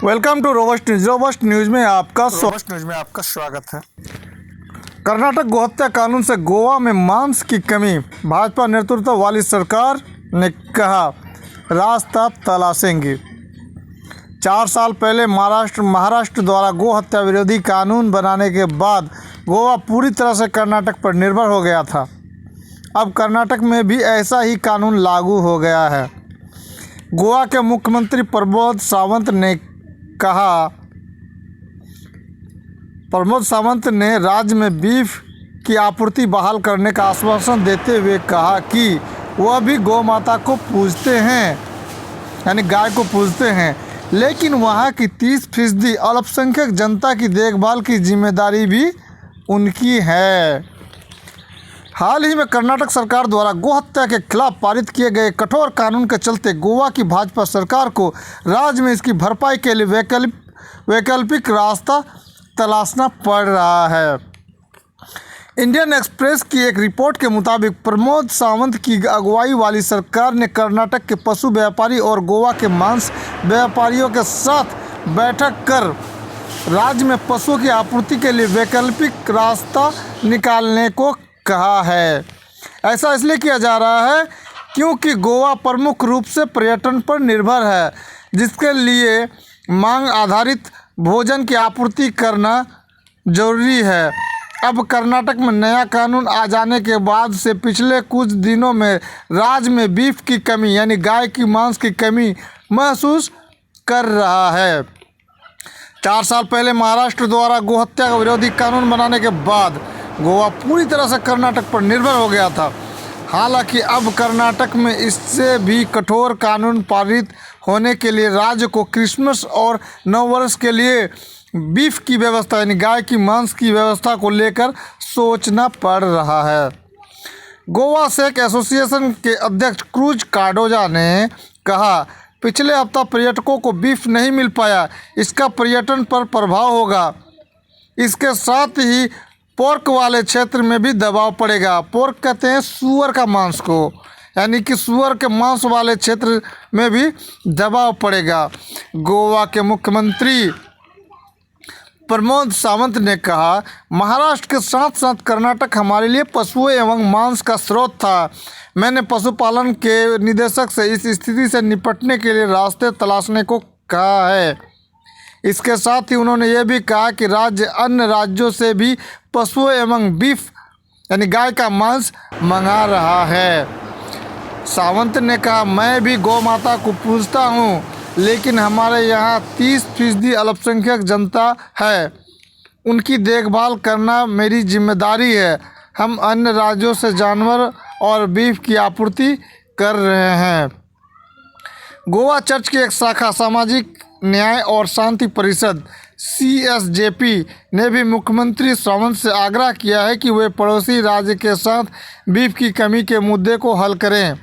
Welcome to Robust News. Robust News में आपका स्वागत है। कर्नाटक गोहत्या कानून से गोवा में मांस की कमी, भाजपा नेतृत्व वाली सरकार ने कहा रास्ता तलाशेंगे। 4 साल पहले महाराष्ट्र द्वारा गोहत्या विरोधी कानून बनाने के बाद गोवा पूरी तरह से कर्नाटक पर निर्भर हो गया था। अब कर्नाटक में भी ऐसा ही कानून लागू हो गया है। गोवा के मुख्यमंत्री प्रमोद सावंत ने राज्य में बीफ की आपूर्ति बहाल करने का आश्वासन देते हुए कहा कि वह भी गौ माता को पूजते हैं, यानी गाय को पूजते हैं, लेकिन वहां की 30% अल्पसंख्यक जनता की देखभाल की जिम्मेदारी भी उनकी है। हाल ही में कर्नाटक सरकार द्वारा गोहत्या के खिलाफ पारित किए गए कठोर कानून के चलते गोवा की भाजपा सरकार को राज्य में इसकी भरपाई के लिए वैकल्पिक रास्ता तलाशना पड़ रहा है। इंडियन एक्सप्रेस की एक रिपोर्ट के मुताबिक प्रमोद सावंत की अगुवाई वाली सरकार ने कर्नाटक के पशु व्यापारी और गोवा के मांस व्यापारियों के साथ बैठक कर राज्य में पशुओं की आपूर्ति के लिए वैकल्पिक रास्ता निकालने को कहा है। ऐसा इसलिए किया जा रहा है क्योंकि गोवा प्रमुख रूप से पर्यटन पर निर्भर है, जिसके लिए मांग आधारित भोजन की आपूर्ति करना जरूरी है। अब कर्नाटक में नया कानून आ जाने के बाद से पिछले कुछ दिनों में राज्य में बीफ की कमी, यानी गाय की मांस की कमी महसूस कर रहा है। 4 साल पहले महाराष्ट्र द्वारा गोहत्या का विरोधी कानून बनाने के बाद गोवा पूरी तरह से कर्नाटक पर निर्भर हो गया था। हालांकि अब कर्नाटक में इससे भी कठोर कानून पारित होने के लिए राज्य को क्रिसमस और नववर्ष के लिए बीफ की व्यवस्था, यानी गाय की मांस की व्यवस्था को लेकर सोचना पड़ रहा है। गोवा शेक एसोसिएशन के अध्यक्ष क्रूज कार्डोजा ने कहा, पिछले हफ्ता पर्यटकों को बीफ नहीं मिल पाया, इसका पर्यटन पर प्रभाव होगा। इसके साथ ही पोर्क वाले क्षेत्र में भी दबाव पड़ेगा। पोर्क कहते हैं सूअर का मांस को, यानी कि सूअर के मांस वाले क्षेत्र में भी दबाव पड़ेगा। गोवा के मुख्यमंत्री प्रमोद सावंत ने कहा, महाराष्ट्र के साथ साथ कर्नाटक हमारे लिए पशुओं एवं मांस का स्रोत था। मैंने पशुपालन के निदेशक से इस स्थिति से निपटने के लिए रास्ते तलाशने को कहा है। इसके साथ ही उन्होंने ये भी कहा कि राज्य अन्य राज्यों से भी पशुओं एवं बीफ, यानी गाय का मांस मंगा रहा है। सावंत ने कहा, मैं भी गौ माता को पूजता हूँ, लेकिन हमारे यहाँ 30% अल्पसंख्यक जनता है, उनकी देखभाल करना मेरी जिम्मेदारी है। हम अन्य राज्यों से जानवर और बीफ की आपूर्ति कर रहे हैं। गोवा चर्च की एक शाखा सामाजिक न्याय और शांति परिषद CSJP ने भी मुख्यमंत्री सावंत से आग्रह किया है कि वे पड़ोसी राज्य के साथ बीफ की कमी के मुद्दे को हल करें।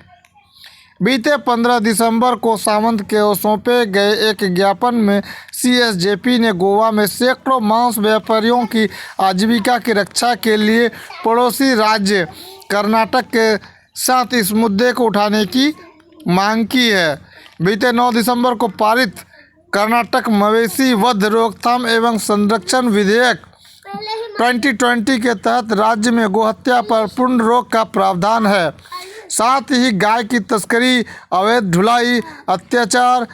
बीते 15 दिसंबर को सावंत के सौंपे गए एक ज्ञापन में CSJP ने गोवा में सैकड़ों मांस व्यापारियों की आजीविका की रक्षा के लिए पड़ोसी राज्य कर्नाटक के साथ इस मुद्दे को उठाने की मांग की है। बीते 9 दिसंबर को पारित कर्नाटक मवेशी वध रोकथाम एवं संरक्षण विधेयक 2020 के तहत राज्य में गोहत्या पर पूर्ण रोक का प्रावधान है। साथ ही गाय की तस्करी, अवैध ढुलाई, अत्याचार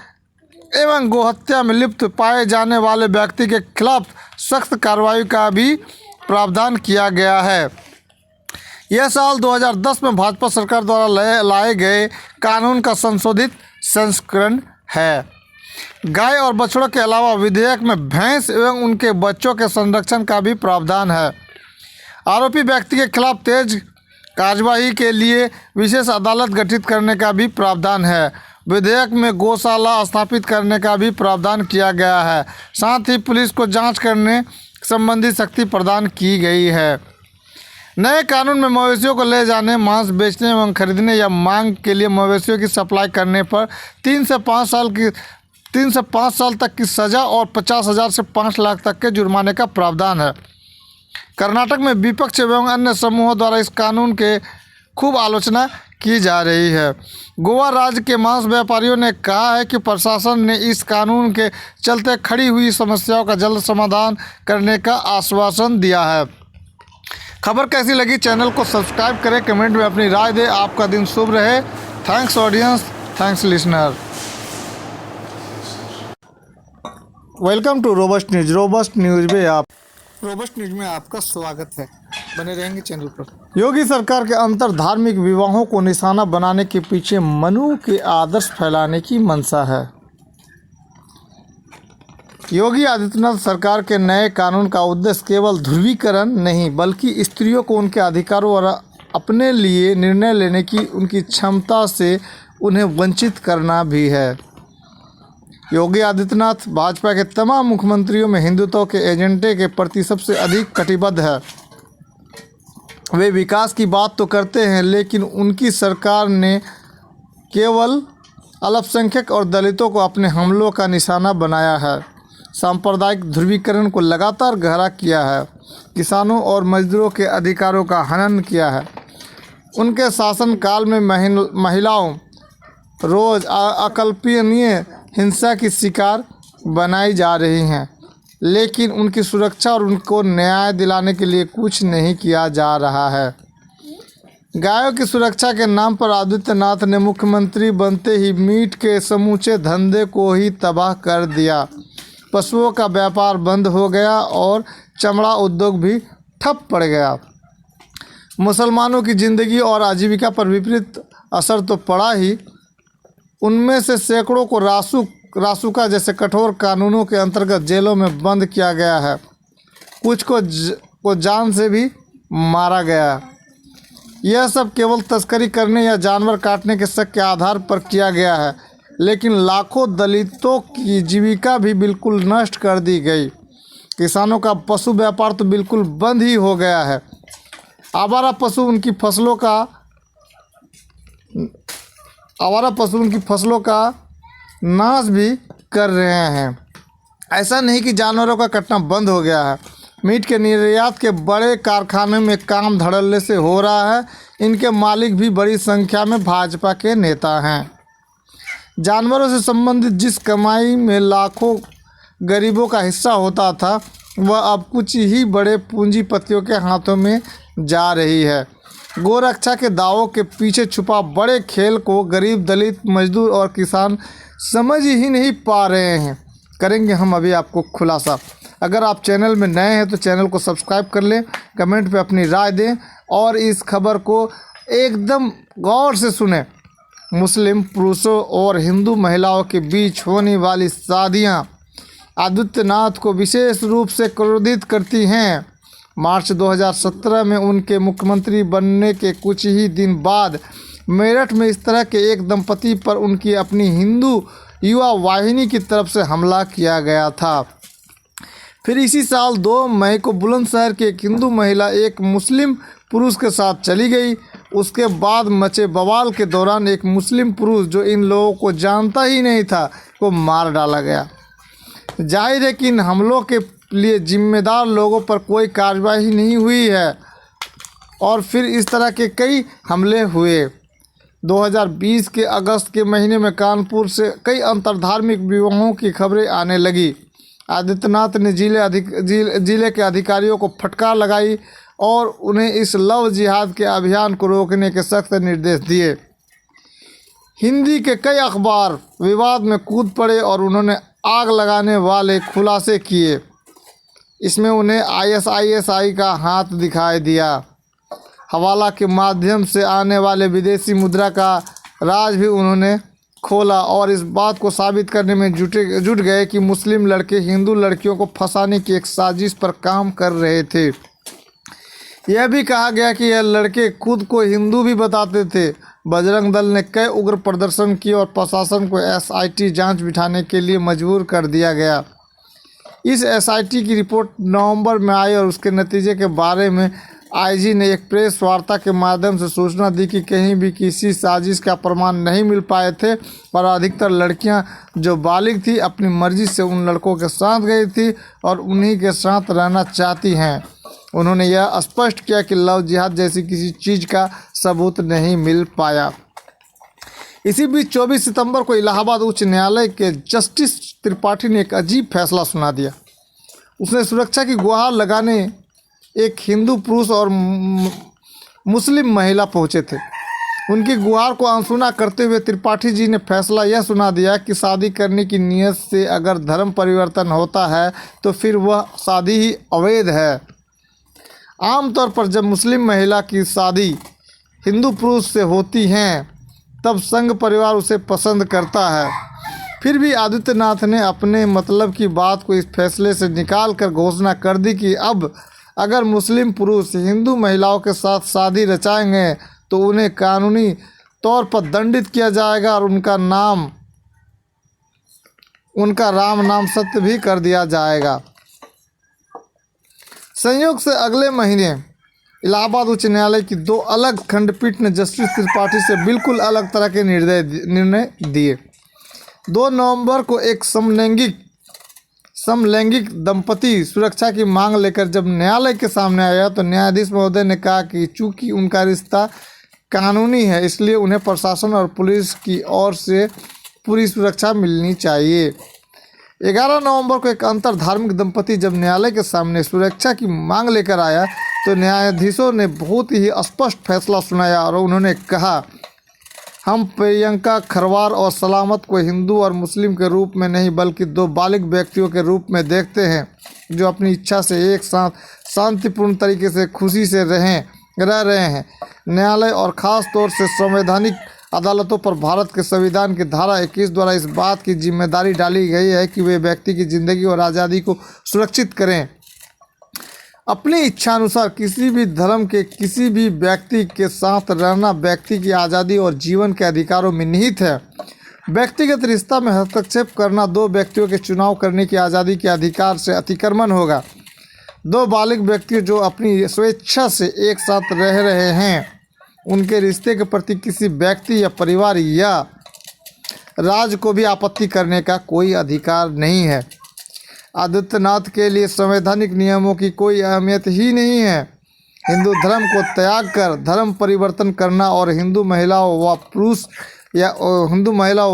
एवं गोहत्या में लिप्त पाए जाने वाले व्यक्ति के खिलाफ सख्त कार्रवाई का भी प्रावधान किया गया है। यह साल 2010 में भाजपा सरकार द्वारा लाए गए कानून का संशोधित संस्करण है। गाय और बछड़ों के अलावा विधेयक में भैंस एवं उनके बच्चों के संरक्षण का भी प्रावधान है। आरोपी व्यक्ति के खिलाफ तेज कार्यवाही के लिए विशेष अदालत गठित करने का भी प्रावधान है। विधेयक में गौशाला स्थापित करने का भी प्रावधान किया गया है। साथ ही पुलिस को जांच करने संबंधी शक्ति प्रदान की गई है। नए कानून में मवेशियों को ले जाने, मांस बेचने एवं खरीदने या मांग के लिए मवेशियों की सप्लाई करने पर 3 से 5 साल तक की सज़ा और 50,000 से 5 लाख तक के जुर्माने का प्रावधान है। कर्नाटक में विपक्ष एवं अन्य समूहों द्वारा इस कानून के खूब आलोचना की जा रही है। गोवा राज्य के मांस व्यापारियों ने कहा है कि प्रशासन ने इस कानून के चलते खड़ी हुई समस्याओं का जल्द समाधान करने का आश्वासन दिया है। खबर कैसी लगी, चैनल को सब्सक्राइब करें, कमेंट में अपनी राय दें। आपका दिन शुभ रहे। Thanks audience, thanks listener. Welcome to Robust News. Robust News में आपका स्वागत है। बने रहेंगे चैनल पर। योगी सरकार के अंतर धार्मिक विवाहों को निशाना बनाने के पीछे मनु के आदर्श फैलाने की मंशा है। योगी आदित्यनाथ सरकार के नए कानून का उद्देश्य केवल ध्रुवीकरण नहीं, बल्कि स्त्रियों को उनके अधिकारों और अपने लिए निर्णय लेने की उनकी क्षमता से उन्हें वंचित करना भी है। योगी आदित्यनाथ भाजपा के तमाम मुख्यमंत्रियों में हिंदुत्व के एजेंडे के प्रति सबसे अधिक कटिबद्ध है। वे विकास की बात तो करते हैं, लेकिन उनकी सरकार ने केवल अल्पसंख्यक और दलितों को अपने हमलों का निशाना बनाया है। सांप्रदायिक ध्रुवीकरण को लगातार गहरा किया है। किसानों और मजदूरों के अधिकारों का हनन किया है। उनके शासनकाल में महिलाओं रोज़ अकल्पनीय हिंसा की शिकार बनाई जा रही हैं, लेकिन उनकी सुरक्षा और उनको न्याय दिलाने के लिए कुछ नहीं किया जा रहा है। गायों की सुरक्षा के नाम पर आदित्यनाथ ने मुख्यमंत्री बनते ही मीट के समूचे धंधे को ही तबाह कर दिया। पशुओं का व्यापार बंद हो गया और चमड़ा उद्योग भी ठप पड़ गया। मुसलमानों की ज़िंदगी और आजीविका पर विपरीत असर तो पड़ा ही, उनमें से सैकड़ों को रासुका जैसे कठोर कानूनों के अंतर्गत जेलों में बंद किया गया है। कुछ को जान से भी मारा गया। यह सब केवल तस्करी करने या जानवर काटने के शक के आधार पर किया गया है, लेकिन लाखों दलितों की जीविका भी बिल्कुल नष्ट कर दी गई। किसानों का पशु व्यापार तो बिल्कुल बंद ही हो गया है। आवारा पशु उनकी फसलों का नाश भी कर रहे हैं। ऐसा नहीं कि जानवरों का कटना बंद हो गया है। मीट के निर्यात के बड़े कारखाने में काम धड़ल्ले से हो रहा है। इनके मालिक भी बड़ी संख्या में भाजपा के नेता हैं। जानवरों से संबंधित जिस कमाई में लाखों गरीबों का हिस्सा होता था, वह अब कुछ ही बड़े पूंजीपतियों के हाथों में जा रही है। गोरक्षा के दावों के पीछे छुपा बड़े खेल को गरीब, दलित, मजदूर और किसान समझ ही नहीं पा रहे हैं। करेंगे हम अभी आपको खुलासा। अगर आप चैनल में नए हैं तो चैनल को सब्सक्राइब कर लें, कमेंट पे अपनी राय दें और इस खबर को एकदम गौर से सुनें। मुस्लिम पुरुषों और हिंदू महिलाओं के बीच होने वाली शादियां आदित्यनाथ को विशेष रूप से क्रोधित करती हैं। मार्च 2017 में उनके मुख्यमंत्री बनने के कुछ ही दिन बाद मेरठ में इस तरह के एक दंपति पर उनकी अपनी हिंदू युवा वाहिनी की तरफ से हमला किया गया था। फिर इसी साल 2 मई को बुलंदशहर की एक हिंदू महिला एक मुस्लिम पुरुष के साथ चली गई। उसके बाद मचे बवाल के दौरान एक मुस्लिम पुरुष जो इन लोगों को जानता ही नहीं था को मार डाला गया। जाहिर है कि इन हमलों के लिए जिम्मेदार लोगों पर कोई कार्रवाई नहीं हुई है और फिर इस तरह के कई हमले हुए। 2020 के अगस्त के महीने में कानपुर से कई अंतरधार्मिक विवाहों की खबरें आने लगी। आदित्यनाथ ने जिले के अधिकारियों को फटकार लगाई और उन्हें इस लव जिहाद के अभियान को रोकने के सख्त निर्देश दिए। हिंदी के कई अखबार विवाद में कूद पड़े और उन्होंने आग लगाने वाले खुलासे किए। इसमें उन्हें ISI का हाथ दिखाई दिया। हवाला के माध्यम से आने वाले विदेशी मुद्रा का राज भी उन्होंने खोला और इस बात को साबित करने में जुट गए कि मुस्लिम लड़के हिंदू लड़कियों को फंसाने की एक साजिश पर काम कर रहे थे। यह भी कहा गया कि यह लड़के खुद को हिंदू भी बताते थे। बजरंग दल ने कई उग्र प्रदर्शन किए और प्रशासन को SIT जांच बिठाने के लिए मजबूर कर दिया गया। इस SIT की रिपोर्ट नवंबर में आई और उसके नतीजे के बारे में IG ने एक प्रेस वार्ता के माध्यम से सूचना दी कि कहीं भी किसी साजिश का प्रमाण नहीं मिल पाए थे, पर अधिकतर लड़कियां जो बालिग थी अपनी मर्जी से उन लड़कों के साथ गई थी और उन्हीं के साथ रहना चाहती हैं। उन्होंने यह स्पष्ट किया कि लव जिहाद जैसी किसी चीज़ का सबूत नहीं मिल पाया। इसी बीच 24 सितंबर को इलाहाबाद उच्च न्यायालय के जस्टिस त्रिपाठी ने एक अजीब फैसला सुना दिया। उसने सुरक्षा की गुहार लगाने एक हिंदू पुरुष और मुस्लिम महिला पहुंचे थे। उनकी गुहार को अनसुना करते हुए त्रिपाठी जी ने फैसला यह सुना दिया कि शादी करने की नीयत से अगर धर्म परिवर्तन होता है तो फिर वह शादी ही अवैध है। आमतौर पर जब मुस्लिम महिला की शादी हिंदू पुरुष से होती हैं तब संघ परिवार उसे पसंद करता है। फिर भी आदित्यनाथ ने अपने मतलब की बात को इस फैसले से निकाल कर घोषणा कर दी कि अब अगर मुस्लिम पुरुष हिंदू महिलाओं के साथ शादी रचाएंगे तो उन्हें कानूनी तौर पर दंडित किया जाएगा और उनका राम नाम सत्य भी कर दिया जाएगा। संयोग से अगले महीने इलाहाबाद उच्च न्यायालय की दो अलग खंडपीठ ने जस्टिस त्रिपाठी से बिल्कुल अलग तरह के निर्णय दिए। 2 नवंबर को एक समलैंगिक दंपति सुरक्षा की मांग लेकर जब न्यायालय के सामने आया तो न्यायाधीश महोदय ने कहा कि चूंकि उनका रिश्ता कानूनी है इसलिए उन्हें प्रशासन और पुलिस की ओर से पूरी सुरक्षा मिलनी चाहिए। 11 नवंबर को एक अंतर धार्मिक दंपति जब न्यायालय के सामने सुरक्षा की मांग लेकर आया तो न्यायाधीशों ने बहुत ही स्पष्ट फैसला सुनाया और उन्होंने कहा, हम प्रियंका खरवार और सलामत को हिंदू और मुस्लिम के रूप में नहीं बल्कि 2 बालिग व्यक्तियों के रूप में देखते हैं जो अपनी इच्छा से एक साथ शांतिपूर्ण तरीके से खुशी से रह रहे हैं। न्यायालय और ख़ास तौर से संवैधानिक अदालतों पर भारत के संविधान की धारा 21 द्वारा इस बात की जिम्मेदारी डाली गई है कि वे व्यक्ति की ज़िंदगी और आज़ादी को सुरक्षित करें। अपनी इच्छानुसार किसी भी धर्म के किसी भी व्यक्ति के साथ रहना व्यक्ति की आज़ादी और जीवन के अधिकारों में निहित है। व्यक्तिगत रिश्ता में हस्तक्षेप करना 2 व्यक्तियों के चुनाव करने की आज़ादी के अधिकार से अतिक्रमण होगा। 2 बालिग व्यक्ति जो अपनी स्वेच्छा से एक साथ रह रहे हैं उनके रिश्ते के प्रति किसी व्यक्ति या परिवार या राज्य को भी आपत्ति करने का कोई अधिकार नहीं है। आदित्यनाथ के लिए संवैधानिक नियमों की कोई अहमियत ही नहीं है। हिंदू धर्म को त्याग कर धर्म परिवर्तन करना और हिंदू महिलाओं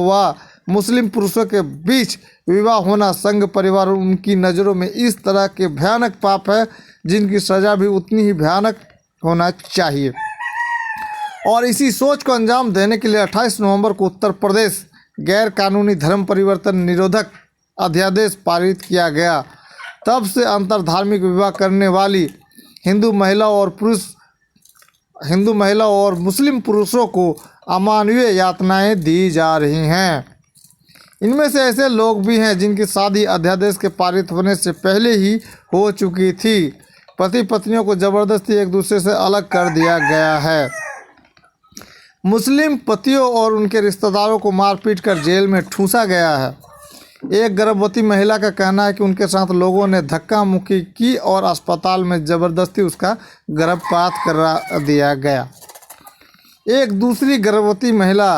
व मुस्लिम पुरुषों के बीच विवाह होना संघ परिवार उनकी नज़रों में इस तरह के भयानक पाप है जिनकी सज़ा भी उतनी ही भयानक होना चाहिए। और इसी सोच को अंजाम देने के लिए 28 नवंबर को उत्तर प्रदेश गैर कानूनी धर्म परिवर्तन निरोधक अध्यादेश पारित किया गया। तब से अंतर धार्मिक विवाह करने वाली हिंदू महिलाओं और मुस्लिम पुरुषों को अमानवीय यातनाएं दी जा रही हैं। इनमें से ऐसे लोग भी हैं जिनकी शादी अध्यादेश के पारित होने से पहले ही हो चुकी थी। पति पत्नियों को ज़बरदस्ती एक दूसरे से अलग कर दिया गया है। मुस्लिम पतियों और उनके रिश्तेदारों को मारपीट कर जेल में ठूंसा गया है। एक गर्भवती महिला का कहना है कि उनके साथ लोगों ने धक्का मुक्की की और अस्पताल में ज़बरदस्ती उसका गर्भपात करा दिया गया। एक दूसरी गर्भवती महिला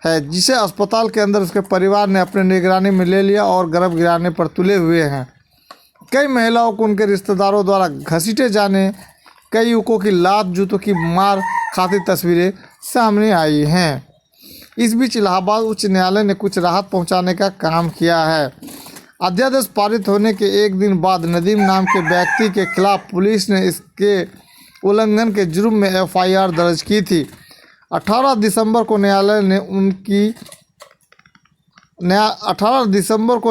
है जिसे अस्पताल के अंदर उसके परिवार ने अपने निगरानी में ले लिया और गर्भ गिराने पर तुले हुए हैं। कई महिलाओं को उनके रिश्तेदारों द्वारा घसीटे जाने, कई युवकों की लात जूतों की मार खाती तस्वीरें सामने आई हैं। इस बीच इलाहाबाद उच्च न्यायालय ने कुछ राहत पहुंचाने का काम किया है। अध्यादेश पारित होने के एक दिन बाद नदीम नाम के व्यक्ति के खिलाफ पुलिस ने इसके उल्लंघन के जुर्म में एफआईआर दर्ज की थी। 18 दिसंबर को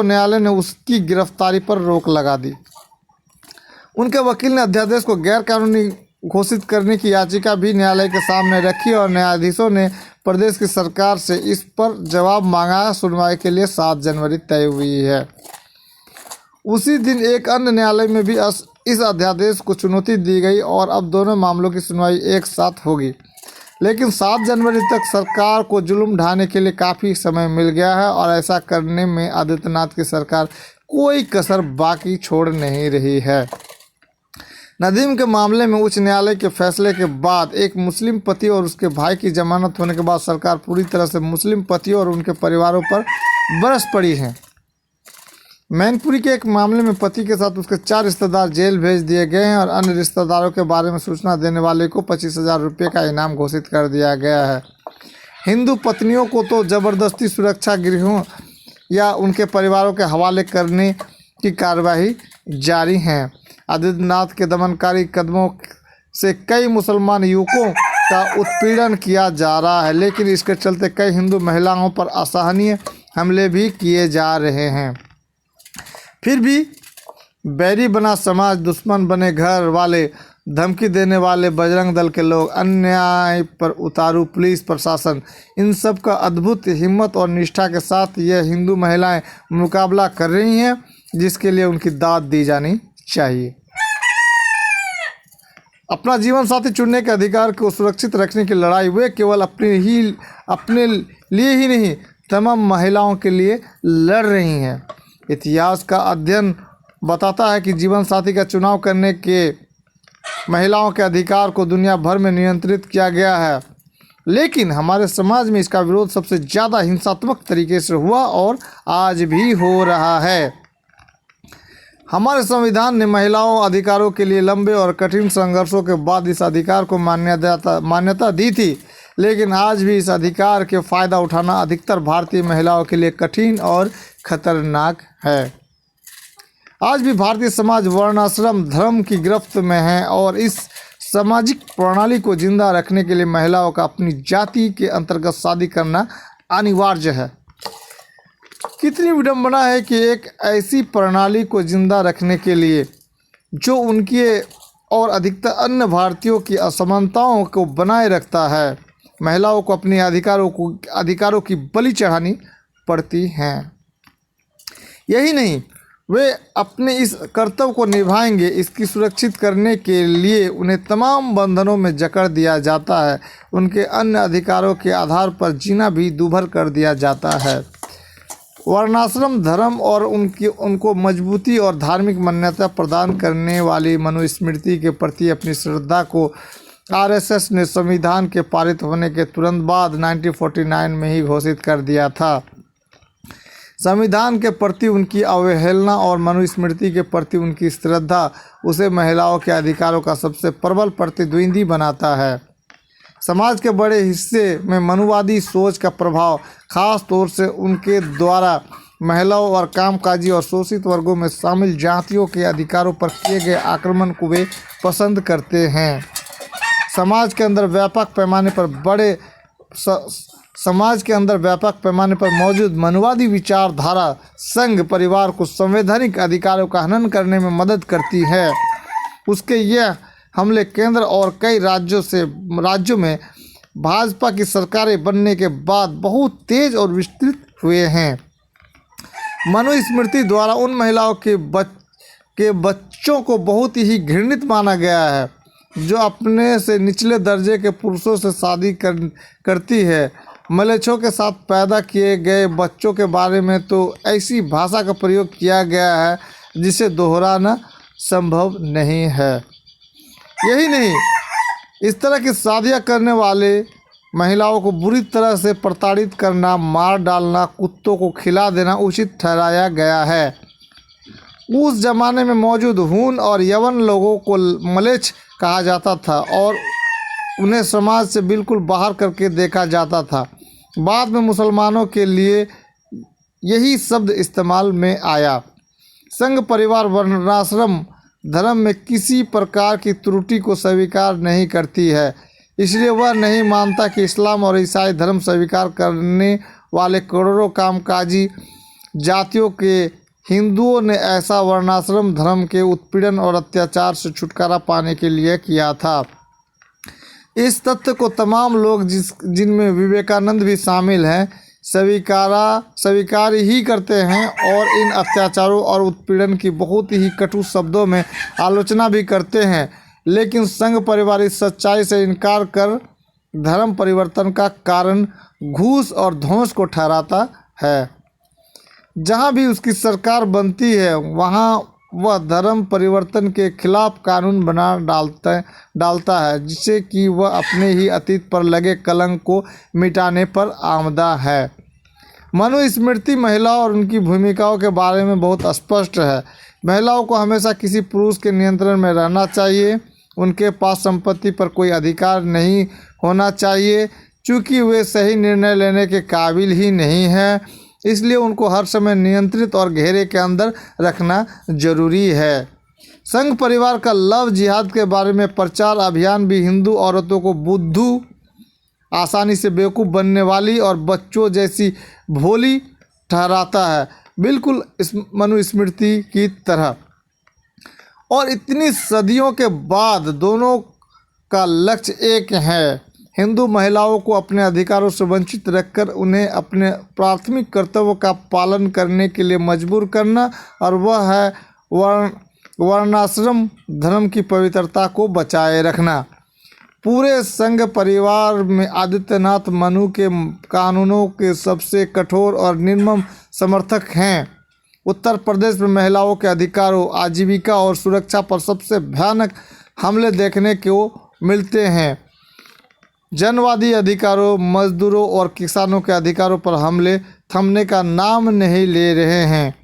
न्यायालय ने उसकी गिरफ्तारी पर रोक लगा दी। उनके वकील ने अध्यादेश को गैर कानूनी घोषित करने की याचिका भी न्यायालय के सामने रखी और न्यायाधीशों ने प्रदेश की सरकार से इस पर जवाब मांगा। सुनवाई के लिए 7 जनवरी तय हुई है। उसी दिन एक अन्य न्यायालय में भी इस अध्यादेश को चुनौती दी गई और अब दोनों मामलों की सुनवाई एक साथ होगी। लेकिन 7 जनवरी तक सरकार को जुल्म ढाने के लिए काफ़ी समय मिल गया है और ऐसा करने में आदित्यनाथ की सरकार कोई कसर बाकी छोड़ नहीं रही है। नदीम के मामले में उच्च न्यायालय के फैसले के बाद एक मुस्लिम पति और उसके भाई की जमानत होने के बाद सरकार पूरी तरह से मुस्लिम पतियों और उनके परिवारों पर बरस पड़ी है। मैनपुरी के एक मामले में पति के साथ उसके 4 रिश्तेदार जेल भेज दिए गए हैं और अन्य रिश्तेदारों के बारे में सूचना देने वाले को 25,000 रुपये का इनाम घोषित कर दिया गया है। हिंदू पत्नियों को तो ज़बरदस्ती सुरक्षा गृहों या उनके परिवारों के हवाले करने की कार्रवाई जारी है। आदित्यनाथ के दमनकारी कदमों से कई मुसलमान युवकों का उत्पीड़न किया जा रहा है, लेकिन इसके चलते कई हिंदू महिलाओं पर असहनीय हमले भी किए जा रहे हैं। फिर भी बैरी बना समाज, दुश्मन बने घर वाले, धमकी देने वाले बजरंग दल के लोग, अन्याय पर उतारू पुलिस प्रशासन, इन सब का अद्भुत हिम्मत और निष्ठा के साथ यह हिंदू महिलाएं मुकाबला कर रही हैं, जिसके लिए उनकी दाद दी जानी चाहिए। अपना जीवन साथी चुनने के अधिकार को सुरक्षित रखने की लड़ाई वे केवल अपने लिए ही नहीं, तमाम महिलाओं के लिए लड़ रही हैं। इतिहास का अध्ययन बताता है कि जीवन साथी का चुनाव करने के महिलाओं के अधिकार को दुनिया भर में नियंत्रित किया गया है, लेकिन हमारे समाज में इसका विरोध सबसे ज़्यादा हिंसात्मक तरीके से हुआ और आज भी हो रहा है। हमारे संविधान ने महिलाओं अधिकारों के लिए लंबे और कठिन संघर्षों के बाद इस अधिकार को मान्यता दी थी, लेकिन आज भी इस अधिकार के फ़ायदा उठाना अधिकतर भारतीय महिलाओं के लिए कठिन और खतरनाक है। आज भी भारतीय समाज वर्णाश्रम धर्म की गिरफ्त में है और इस सामाजिक प्रणाली को जिंदा रखने के लिए महिलाओं का अपनी जाति के अंतर्गत शादी करना अनिवार्य है। कितनी विडंबना है कि एक ऐसी प्रणाली को जिंदा रखने के लिए जो उनके और अधिकतर अन्य भारतीयों की असमानताओं को बनाए रखता है, महिलाओं को अपने अधिकारों की बलि चढ़ानी पड़ती हैं। यही नहीं, वे अपने इस कर्तव्य को निभाएंगे, इसकी सुरक्षित करने के लिए उन्हें तमाम बंधनों में जकड़ दिया जाता है, उनके अन्य अधिकारों के आधार पर जीना भी दूभर कर दिया जाता है। वर्णाश्रम धर्म और उनको मजबूती और धार्मिक मान्यता प्रदान करने वाली मनुस्मृति के प्रति अपनी श्रद्धा को आरएसएस ने संविधान के पारित होने के तुरंत बाद 1949 में ही घोषित कर दिया था। संविधान के प्रति उनकी अवहेलना और मनुस्मृति के प्रति उनकी श्रद्धा उसे महिलाओं के अधिकारों का सबसे प्रबल प्रतिद्वंदी बनाता है। समाज के बड़े हिस्से में मनुवादी सोच का प्रभाव, खास तौर से उनके द्वारा महिलाओं और कामकाजी और शोषित वर्गों में शामिल जातियों के अधिकारों पर किए गए आक्रमण को वे पसंद करते हैं। समाज के अंदर व्यापक पैमाने पर मौजूद मनुवादी विचारधारा संघ परिवार को संवैधानिक अधिकारों का हनन करने में मदद करती है। उसके यह हमले केंद्र और कई राज्यों में भाजपा की सरकारें बनने के बाद बहुत तेज और विस्तृत हुए हैं। मनुस्मृति द्वारा उन महिलाओं के बच्चों को बहुत ही घृणित माना गया है जो अपने से निचले दर्जे के पुरुषों से शादी करती है। मलेच्छों के साथ पैदा किए गए बच्चों के बारे में तो ऐसी भाषा का प्रयोग किया गया है जिसे दोहराना संभव नहीं है। यही नहीं, इस तरह की शादियां करने वाले महिलाओं को बुरी तरह से प्रताड़ित करना, मार डालना, कुत्तों को खिला देना उचित ठहराया गया है। उस जमाने में मौजूद हूण और यवन लोगों को मलेच्छ कहा जाता था और उन्हें समाज से बिल्कुल बाहर करके देखा जाता था। बाद में मुसलमानों के लिए यही शब्द इस्तेमाल में आया। संघ परिवार वर्णाश्रम धर्म में किसी प्रकार की त्रुटि को स्वीकार नहीं करती है, इसलिए वह नहीं मानता कि इस्लाम और ईसाई धर्म स्वीकार करने वाले करोड़ों कामकाजी जातियों के हिंदुओं ने ऐसा वर्णाश्रम धर्म के उत्पीड़न और अत्याचार से छुटकारा पाने के लिए किया था। इस तथ्य को तमाम लोग जिनमें विवेकानंद भी शामिल हैं स्वीकार ही करते हैं और इन अत्याचारों और उत्पीड़न की बहुत ही कटु शब्दों में आलोचना भी करते हैं। लेकिन संघ परिवार इस सच्चाई से इनकार कर धर्म परिवर्तन का कारण घूस और ध्वंस को ठहराता है। जहाँ भी उसकी सरकार बनती है वहाँ वह धर्म परिवर्तन के खिलाफ कानून बना डालता है, जिससे कि वह अपने ही अतीत पर लगे कलंक को मिटाने पर आमदा है। मनुस्मृति महिलाओं और उनकी भूमिकाओं के बारे में बहुत स्पष्ट है। महिलाओं को हमेशा किसी पुरुष के नियंत्रण में रहना चाहिए। उनके पास संपत्ति पर कोई अधिकार नहीं होना चाहिए, चूँकि वे सही निर्णय लेने के काबिल ही नहीं हैं। इसलिए उनको हर समय नियंत्रित और घेरे के अंदर रखना जरूरी है। संघ परिवार का लव जिहाद के बारे में प्रचार अभियान भी हिंदू औरतों को बुद्धू, आसानी से बेवकूफ़ बनने वाली और बच्चों जैसी भोली ठहराता है, बिल्कुल इस मनुस्मृति की तरह। और इतनी सदियों के बाद दोनों का लक्ष्य एक है, हिंदू महिलाओं को अपने अधिकारों से वंचित रखकर उन्हें अपने प्राथमिक कर्तव्यों का पालन करने के लिए मजबूर करना, और वह है वर्णाश्रम धर्म की पवित्रता को बचाए रखना। पूरे संघ परिवार में आदित्यनाथ मनु के कानूनों के सबसे कठोर और निर्मम समर्थक हैं। उत्तर प्रदेश में महिलाओं के अधिकारों, आजीविका और सुरक्षा पर सबसे भयानक हमले देखने को मिलते हैं। जनवादी अधिकारों, मजदूरों और किसानों के अधिकारों पर हमले थमने का नाम नहीं ले रहे हैं।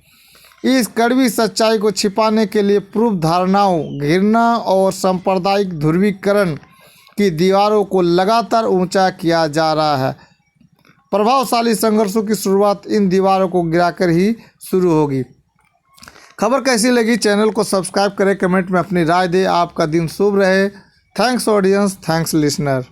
इस कड़वी सच्चाई को छिपाने के लिए पूर्व धारणाओं, घृणा और सांप्रदायिक ध्रुवीकरण की दीवारों को लगातार ऊंचा किया जा रहा है। प्रभावशाली संघर्षों की शुरुआत इन दीवारों को गिराकर ही शुरू होगी। खबर कैसी लगी? चैनल को सब्सक्राइब करें, कमेंट में अपनी राय दें। आपका दिन शुभ रहे। Thanks audience, thanks listener.